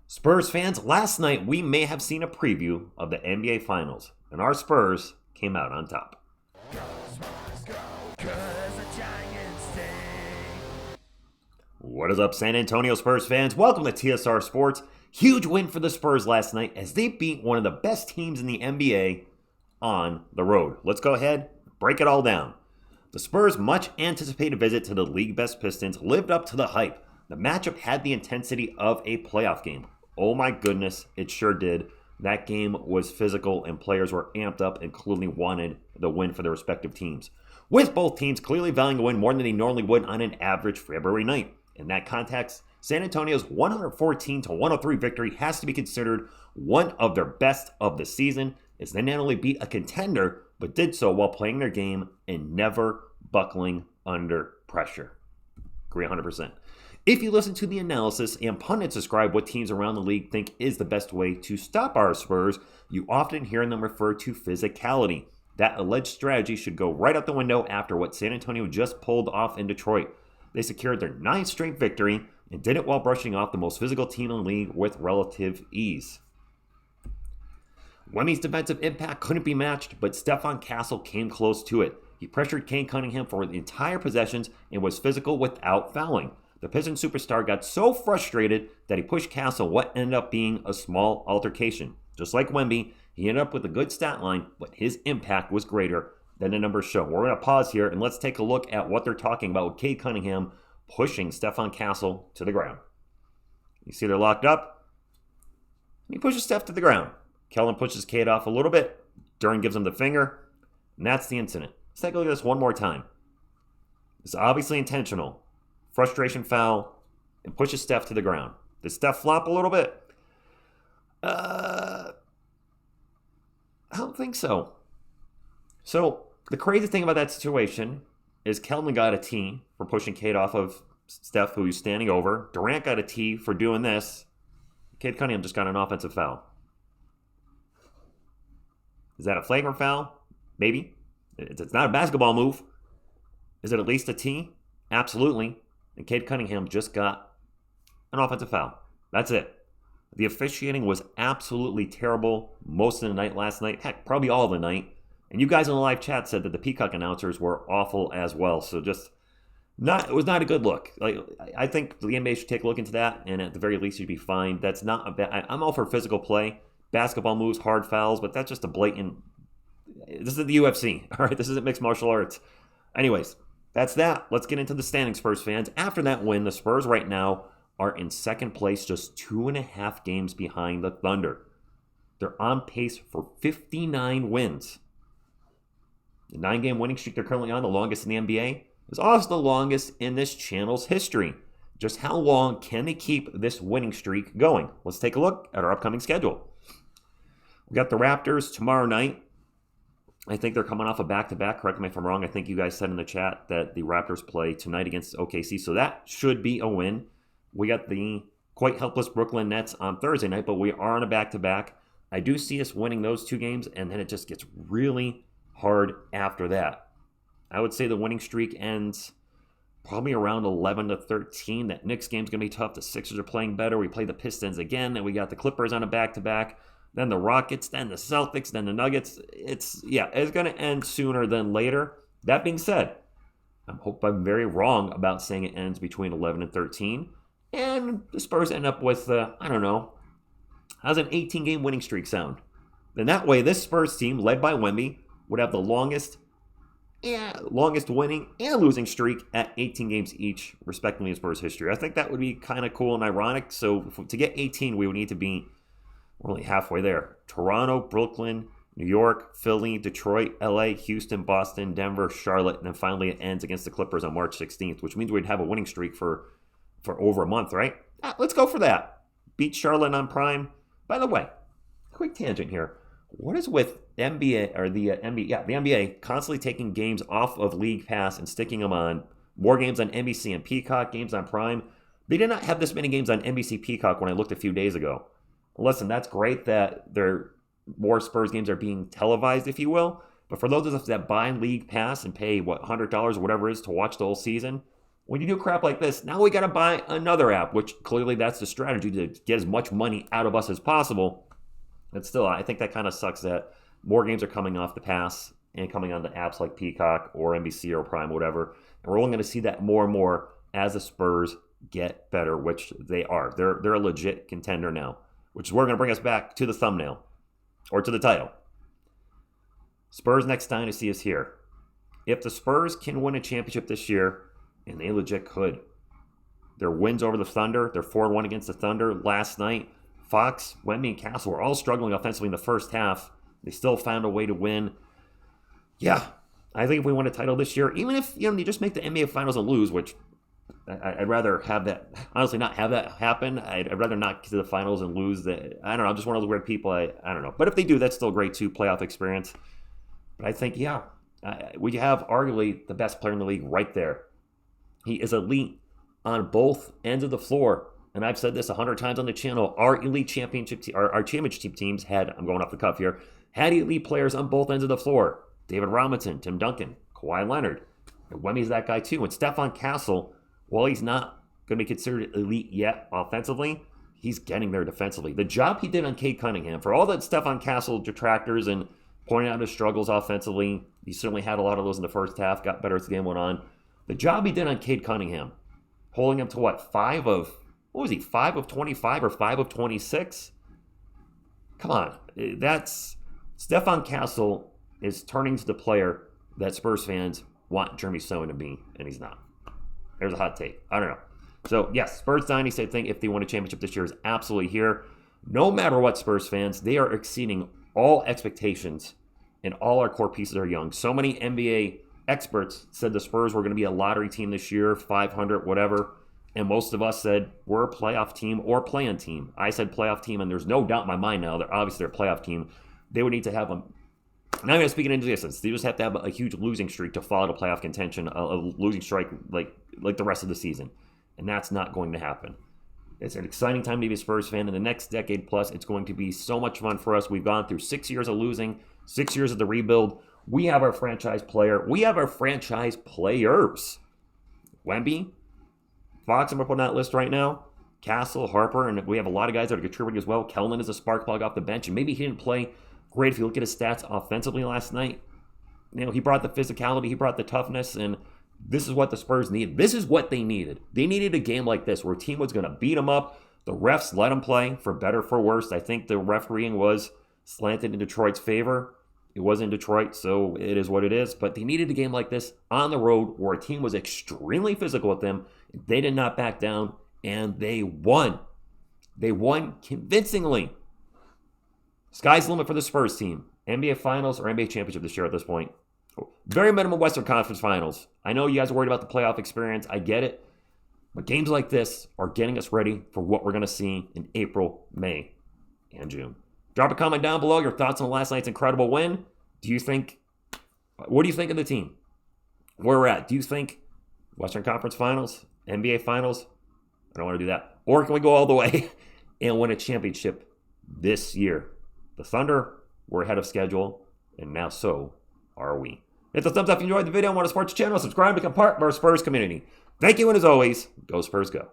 Spurs fans, last night we may have seen a preview of the NBA Finals, and our Spurs came out on top. Go, Spurs, go, 'cause the Giants stay. What is up, San Antonio Spurs fans? Welcome to TSR Sports. Huge win for the Spurs last night as they beat one of the best teams in the NBA on the road. Let's go ahead, break it all down. The Spurs' much anticipated visit to the league best Pistons lived up to the hype. The matchup had the intensity of a playoff game. Oh my goodness, it sure did. That game was physical and players were amped up and clearly wanted the win for their respective teams. With both teams clearly valuing a win more than they normally would on an average February night. In that context, San Antonio's 114-103 victory has to be considered one of their best of the season, as they not only beat a contender, but did so while playing their game and never buckling under pressure. Agree 100%. If you listen to the analysis and pundits describe what teams around the league think is the best way to stop our Spurs, you often hear them refer to physicality. That alleged strategy should go right out the window after what San Antonio just pulled off in Detroit. They secured their 9th straight victory and did it while brushing off the most physical team in the league with relative ease. Wemmy's defensive impact couldn't be matched, but Stephon Castle came close to it. He pressured Cade Cunningham for the entire possessions and was physical without fouling. The Pistons superstar got so frustrated that he pushed Castle what ended up being a small altercation. Just like Wemby, he ended up with a good stat line, but his impact was greater than the numbers show. We're going to pause here and let's take a look at what they're talking about with Cade Cunningham pushing Stephon Castle to the ground. You see they're locked up. He pushes Steph to the ground. Keldon pushes Cade off a little bit. Duren gives him the finger, and that's the incident. Let's take a look at this one more time. It's obviously intentional. Frustration foul, and pushes Steph to the ground. Did Steph flop a little bit? I don't think so. So, the crazy thing about that situation is Keldon got a T for pushing Cade off of Steph, who he's standing over. Durant got a T for doing this. Cade Cunningham just got an offensive foul. Is that a flagrant foul? Maybe. It's not a basketball move. Is it at least a T? Absolutely. And Cade Cunningham just got an offensive foul. That's it. The officiating was absolutely terrible most of the night last night. Heck, probably all of the night. And you guys in the live chat said that the Peacock announcers were awful as well. So it was not a good look. Like, I think the NBA should take a look into that, and at the very least, you'd be fine. That's not a bad. I'm all for physical play, basketball moves, hard fouls, but that's just a blatant. This is the UFC. All right, this isn't mixed martial arts. Anyways. That's that. Let's get into the standings, Spurs fans. After that win, the Spurs right now are in second place, just 2.5 games behind the Thunder. They're on pace for 59 wins. The 9-game winning streak they're currently on, the longest in the NBA, is also the longest in this channel's history. Just how long can they keep this winning streak going? Let's take a look at our upcoming schedule. We got the Raptors tomorrow night. I think they're coming off a back-to-back. Correct me if I'm wrong. I think you guys said in the chat that the Raptors play tonight against OKC, so that should be a win. We got the quite helpless Brooklyn Nets on Thursday night, but we are on a back-to-back. I do see us winning those 2 games, and then it just gets really hard after that. I would say the winning streak ends probably around 11-13. That Knicks game's going to be tough. The Sixers are playing better. We play the Pistons again, and we got the Clippers on a back-to-back. Then the Rockets, then the Celtics, then the Nuggets. It's going to end sooner than later. That being said, I hope I'm very wrong about saying it ends between 11 and 13. And the Spurs end up with, how's an 18-game winning streak sound? Then that way, this Spurs team, led by Wemby, would have the longest winning and losing streak at 18 games each, respectively, in Spurs history. I think that would be kind of cool and ironic. So to get 18, we would need to be we're only halfway there. Toronto, Brooklyn, New York, Philly, Detroit, LA, Houston, Boston, Denver, Charlotte, and then finally it ends against the Clippers on March 16th, which means we'd have a winning streak for over a month, right? Let's go for that. Beat Charlotte on Prime. By the way, quick tangent here. What is with NBA or the NBA constantly taking games off of League Pass and sticking them on more games on NBC and Peacock, games on Prime? They did not have this many games on NBC Peacock when I looked a few days ago. Listen, that's great that more Spurs games are being televised, if you will. But for those of us that buy League Pass and pay, $100 or whatever it is to watch the whole season, When you do crap like this, now we got to buy another app, which clearly that's the strategy to get as much money out of us as possible. But still, I think that kind of sucks that more games are coming off the pass and coming on to apps like Peacock or NBC or Prime or whatever. And we're only going to see that more and more as the Spurs get better, which they are. They're a legit contender now, which is where we're going to bring us back to the thumbnail or to the title. Spurs next dynasty is here. If the Spurs can win a championship this year, and they legit could. Their wins over the Thunder, they're 4-1 against the Thunder last night. Fox, Wemby, and Castle were all struggling offensively in the first half. They still found a way to win. Yeah, I think if we win a title this year, even if you just make the NBA Finals and lose, which I'd rather have that, honestly, not have that happen. I'd rather not get to the finals and lose. I don't know, I'm just one of those weird people. I don't know. But if they do, that's still great too, playoff experience. But I think, we have arguably the best player in the league right there. He is elite on both ends of the floor. And I've said this 100 times on the channel. Our elite our championship teams had, I'm going off the cuff here, had elite players on both ends of the floor. David Robinson, Tim Duncan, Kawhi Leonard. And Wemmy's that guy too. And Stephon Castle, while he's not going to be considered elite yet offensively, he's getting there defensively. The job he did on Cade Cunningham, for all that Stephon Castle detractors and pointing out his struggles offensively, he certainly had a lot of those in the first half, got better as the game went on. The job he did on Cade Cunningham, holding him to 5 of 25 or 5 of 26? Come on. That's Stephon Castle is turning to the player that Spurs fans want Jeremy Sohan to be, and he's not. There's a hot take. I don't know. So, yes, Spurs Dynasty, I think, if they win a championship this year, is absolutely here. No matter what, Spurs fans, they are exceeding all expectations, and all our core pieces are young. So many NBA experts said the Spurs were going to be a lottery team this year, 500, whatever. And most of us said we're a playoff team or play-in team. I said playoff team, and there's no doubt in my mind now that obviously they're a playoff team. They would need to have not even speaking into existence. They just have to have a huge losing streak to follow the playoff contention, a losing streak like the rest of the season. And that's not going to happen. It's an exciting time to be a Spurs fan. In the next decade plus, it's going to be so much fun for us. We've gone through 6 years of losing, 6 years of the rebuild. We have our franchise player. We have our franchise players. Wemby, Fox, I'm going to put on that list right now. Castle, Harper, and we have a lot of guys that are contributing as well. Keldon is a spark plug off the bench, and maybe he didn't play great if you look at his stats offensively last night. He brought the physicality, he brought the toughness, and this is what the Spurs needed. This is what they needed. They needed a game like this where a team was going to beat them up. The refs let them play, for better, for worse. I think the refereeing was slanted in Detroit's favor. It was in Detroit, so it is what it is. But they needed a game like this on the road where a team was extremely physical with them. They did not back down, and they won. They won convincingly. Sky's the limit for the Spurs team. NBA Finals or NBA Championship this year at this point. Very minimum Western Conference Finals. I know you guys are worried about the playoff experience. I get it. But games like this are getting us ready for what we're going to see in April, May, and June. Drop a comment down below your thoughts on last night's incredible win. What do you think of the team? Where we're at? Do you think Western Conference Finals, NBA Finals? I don't want to do that. Or can we go all the way and win a championship this year? The Thunder were ahead of schedule, and now so are we. Hit the thumbs up if you enjoyed the video and want to support the channel. Subscribe to become part of our Spurs community. Thank you, and as always, go Spurs go.